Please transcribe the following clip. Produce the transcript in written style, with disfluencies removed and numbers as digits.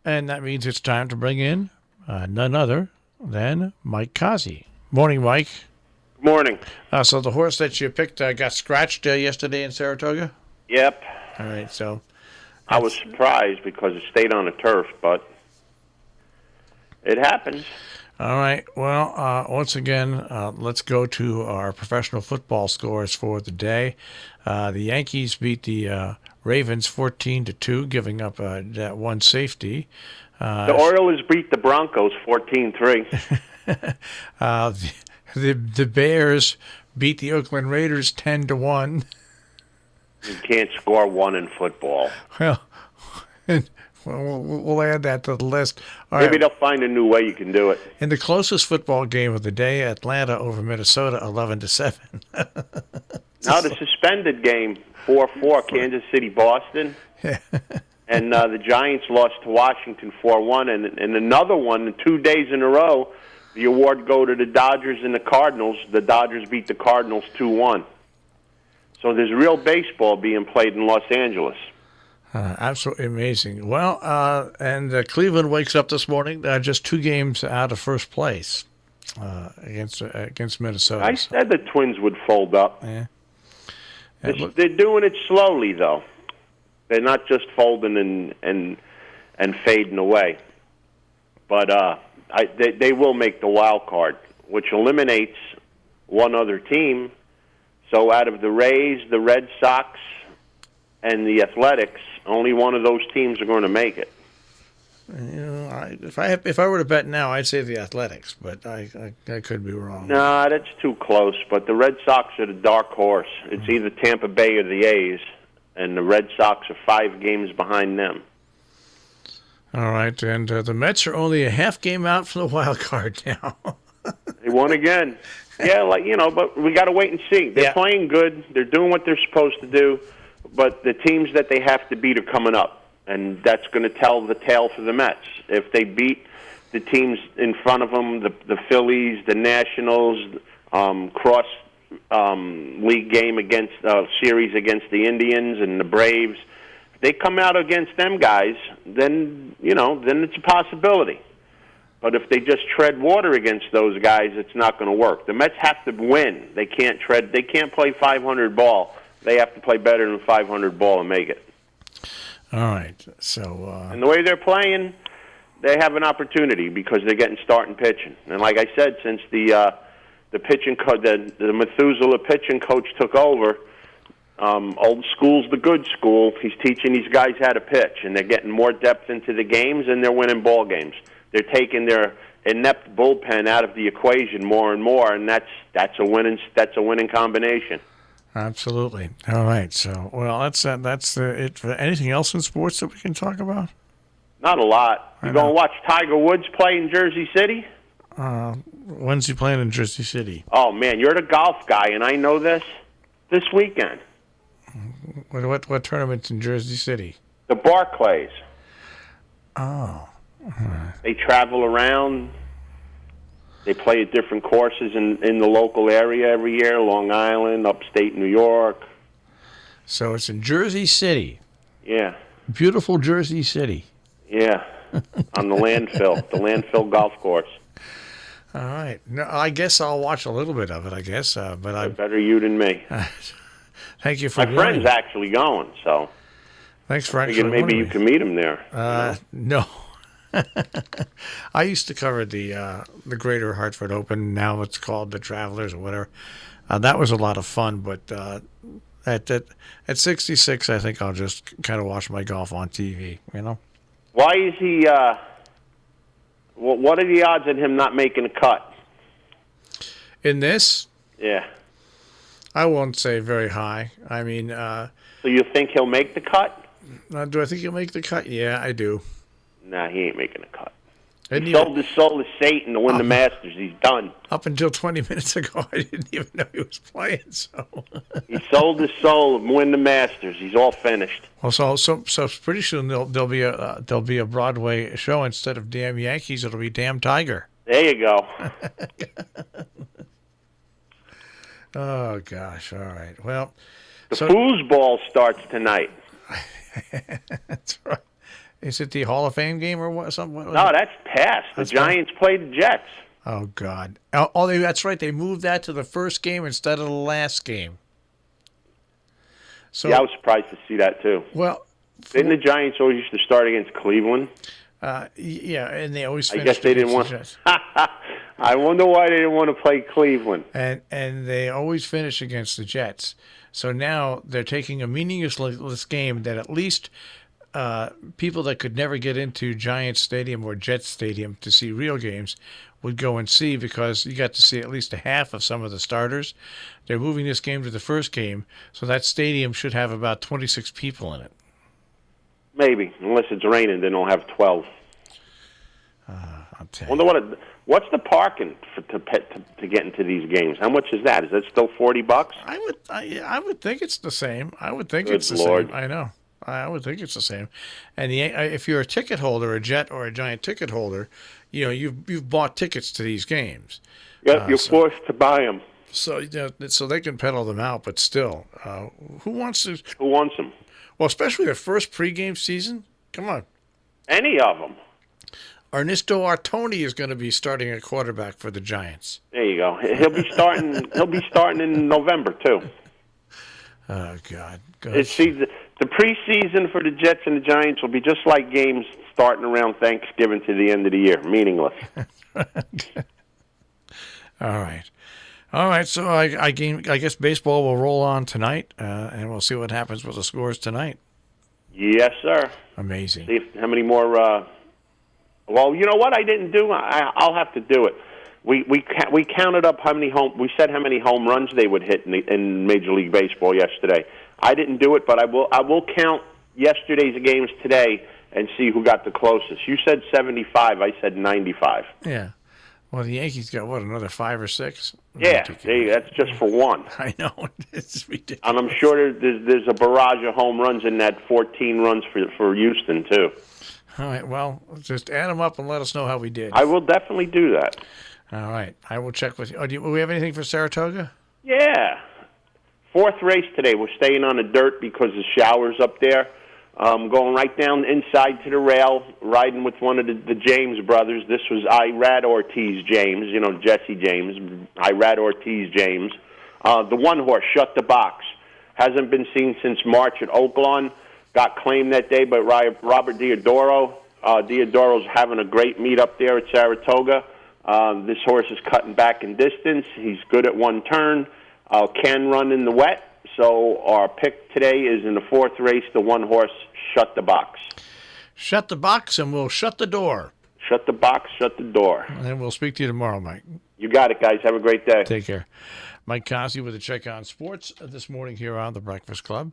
And that means it's time to bring in none other than Mike Cozzi. Morning, Mike. Good morning. So the horse that you picked got scratched yesterday in Saratoga? Yep. All right, so... I was surprised because it stayed on the turf, but it happens. All right. Well, once again, let's go to our professional football scores for the day. The Yankees beat the Ravens 14-2, giving up that one safety. The Orioles beat the Broncos 14-3. The Bears beat the Oakland Raiders 10-1. You can't score one in football. Well, we'll add that to the list. All Maybe right. they'll find a new way you can do it. In the closest football game of the day, Atlanta over Minnesota 11-7. Now the suspended game, 4-4, Kansas City, Boston. Yeah. And the Giants lost to Washington 4-1. And another one, 2 days in a row, the award go to the Dodgers and the Cardinals. The Dodgers beat the Cardinals 2-1. So there's real baseball being played in Los Angeles. Absolutely amazing. Well, and Cleveland wakes up this morning just 2 games out of first place against Minnesota. I said the Twins would fold up. Yeah. They're doing it slowly, though. They're not just folding and fading away. But they will make the wild card, which eliminates one other team. So out of the Rays, the Red Sox, and the Athletics, only one of those teams are going to make it. You know, if I were to bet now, I'd say the Athletics, but I could be wrong. Nah, that's too close. But the Red Sox are the dark horse. It's either Tampa Bay or the A's, and the Red Sox are 5 games behind them. All right, and the Mets are only a half game out from the wild card now. They won again. Yeah, but we got to wait and see. They're playing good. They're doing what they're supposed to do, but the teams that they have to beat are coming up, and that's going to tell the tale for the Mets. If they beat the teams in front of them, the Phillies, the Nationals, cross league game against series against the Indians and the Braves, if they come out against them guys, then it's a possibility. But if they just tread water against those guys, it's not going to work. The Mets have to win. They can't play 500 ball. They have to play better than 500 ball and make it. All right. So and the way they're playing, they have an opportunity because they're getting starting pitching. And like I said, since the pitching the Methuselah pitching coach took over, old school's the good school. He's teaching these guys how to pitch, and they're getting more depth into the games, and they're winning ball games. They're taking their inept bullpen out of the equation more and more, and that's a winning combination. Absolutely. All right. So, well, that's it. For anything else in sports that we can talk about? Not a lot. You going to watch Tiger Woods play in Jersey City? When's he playing in Jersey City? Oh man, you're the golf guy, and I know this weekend. What tournament's in Jersey City? The Barclays. Oh. They travel around. They play at different courses in the local area every year, Long Island, upstate New York. So it's in Jersey City. Yeah. Beautiful Jersey City. Yeah, on the landfill golf course. All right. No, I guess I'll watch a little bit of it, I guess. But I better you than me. Thank you for my friend's actually going, so. Thanks for actually maybe you can meet him there. No. I used to cover the Greater Hartford Open. Now it's called the Travelers or whatever. That was a lot of fun, but at 66, I think I'll just kind of watch my golf on TV. Why is he? What are the odds of him not making a cut? In this? Yeah. I won't say very high. I mean. So you think he'll make the cut? Do I think he'll make the cut? Yeah, I do. Nah, he ain't making a cut. He sold his soul to Satan to win the Masters. He's done. Up until 20 minutes ago, I didn't even know he was playing. So he sold his soul to win the Masters. He's all finished. Well, so pretty soon there'll be a Broadway show instead of Damn Yankees. It'll be Damn Tiger. There you go. Oh gosh! All right. Well, the foosball starts tonight. That's right. Is it the Hall of Fame game or what? Something? What was No, it? that's past. The Giants played the Jets. Oh, God. That's right. They moved that to the first game instead of the last game. So, Yeah, I was surprised to see that, too. Well, Didn't the Giants always used to start against Cleveland? yeah, and they always I finished guess they didn't want. I wonder why they didn't want to play Cleveland. And they always finish against the Jets. So now they're taking a meaningless game that at least people that could never get into Giants Stadium or Jets Stadium to see real games would go and see, because you got to see at least a half of some of the starters. They're moving this game to the first game, so that stadium should have about 26 people in it. Maybe, unless it's raining, then they'll have 12. I'll tell Wonder you. what's the parking to get into these games? How much is that? Is that still $40? I would think it's the same. I would think Good it's the Lord. same. I know. I would think it's the same. And if you're a ticket holder, a Jet or a Giant ticket holder, you've bought tickets to these games. Yeah, you're forced to buy them. So so they can peddle them out, but still, who wants to? Who wants them? Well, especially the first pregame season. Come on. Any of them. Ernesto Artoni is going to be starting at quarterback for the Giants. There you go. He'll be starting. He'll be starting in November too. Oh God! See, the preseason for the Jets and the Giants will be just like games starting around Thanksgiving to the end of the year, meaningless. All right. So I guess baseball will roll on tonight, and we'll see what happens with the scores tonight. Yes, sir. Amazing. See how many more. Well, you know what I didn't do? I'll have to do it. We counted up how many we said how many home runs they would hit in Major League Baseball yesterday. I didn't do it, but I will count yesterday's games today and see who got the closest. You said 75. I said 95. Yeah. Well, the Yankees got, another 5 or 6? Yeah, that's just for one. I know. It's ridiculous. And I'm sure there's a barrage of home runs in that 14 runs for Houston, too. All right, well, just add them up and let us know how we did. I will definitely do that. All right, I will check with you. Do we have anything for Saratoga? Yeah. 4th race today. We're staying on the dirt because the shower's up there. Going right down inside to the rail, riding with one of the James brothers. This was Irad Ortiz James, Jesse James, Irad Ortiz James. The one horse, Shut the Box, hasn't been seen since March at Oaklawn. Got claimed that day by Robert Diodoro. Diodoro's having a great meet up there at Saratoga. This horse is cutting back in distance. He's good at one turn, can run in the wet. So our pick today is in the 4th race, the one horse, Shut the Box. Shut the box and we'll shut the door. Shut the box, shut the door. And we'll speak to you tomorrow, Mike. You got it, guys. Have a great day. Take care. Mike Cozzi with a check on sports this morning here on The Breakfast Club.